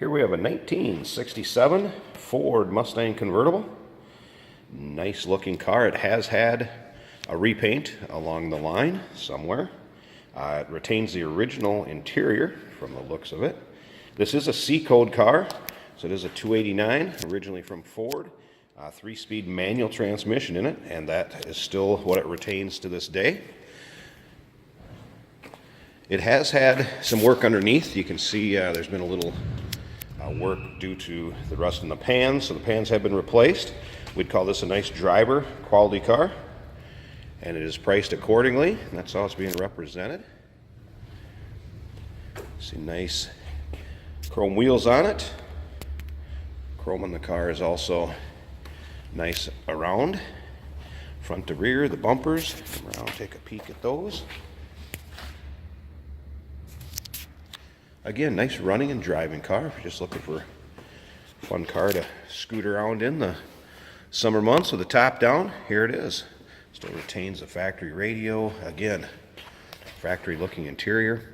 Here we have a 1967 Ford Mustang Convertible. Nice looking car. It has had a repaint along the line somewhere. It retains the original interior from the looks of it. This is a C-code car, so it is a 289, originally from Ford. 3-speed manual transmission in it, and that is still what it retains to this day. It has had some work underneath. You can see there's been a little work due to the rust in the pans, so the pans have been replaced. We'd call this a nice driver quality car, and it is priced accordingly, and that's how it's being represented. See nice chrome wheels on it. Chrome on the car is also nice around, front to rear, the bumpers. Come around, take a peek at those. Again, nice running and driving car. If you're just looking for a fun car to scoot around in the summer months with the top down, here it is. Still retains the factory radio. Again, factory looking interior.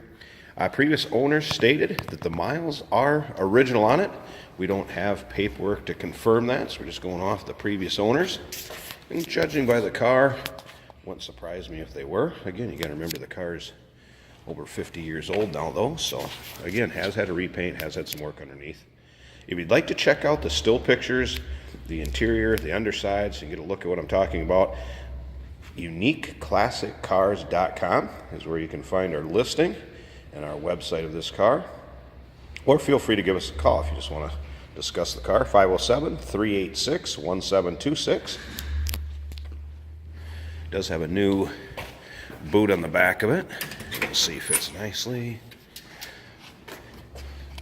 Previous owners stated that the miles are original on it. We don't have paperwork to confirm that, so we're just going off the previous owners. And judging by the car, wouldn't surprise me if they were. Again, you got to remember the car is over 50 years old now though, so again, has had a repaint, has had some work underneath. If you'd like to check out the still pictures, the interior, the underside, so you get a look at what I'm talking about, uniqueclassiccars.com is where you can find our listing and our website of this car. Or feel free to give us a call if you just want to discuss the car. 507-386-1726. Does have a new boot on the back of it. You'll see fits nicely.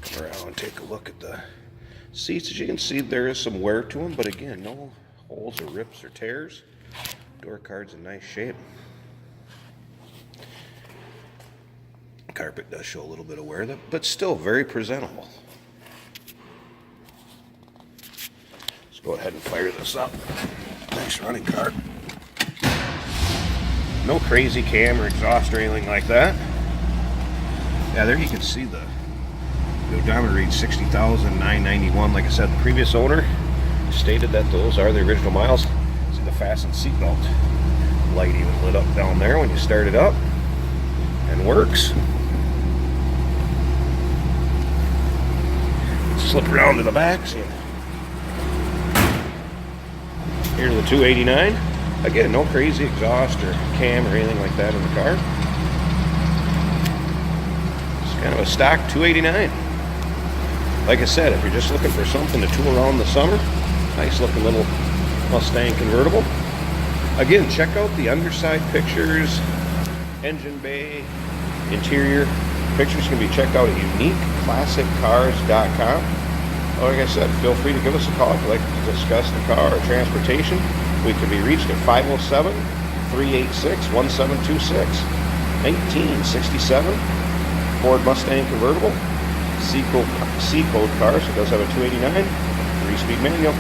Come around and take a look at the seats. As you can see, there is some wear to them, but again, no holes or rips or tears. Door card's in nice shape. Carpet does show a little bit of wear, but still very presentable. Let's go ahead and fire this up. Nice running car. No crazy cam or exhaust or anything like that. Yeah, there you can see the odometer reads 60,991. Like I said, the previous owner stated that those are the original miles. See the fasten seatbelt light even lit up down there when you start it up, and works. Slip around to the back. See, here's the 289. Again, no crazy exhaust or cam or anything like that in the car. It's kind of a stock 289. Like I said, if you're just looking for something to tool around the summer, nice looking little Mustang Convertible. Again, check out the underside pictures, engine bay, interior. Pictures can be checked out at uniqueclassiccars.com. Like I said, feel free to give us a call if you'd like to discuss the car or transportation. We can be reached at 507-386-1726. 1967 Ford Mustang Convertible. C-code car, so it does have a 289, 3-speed manual.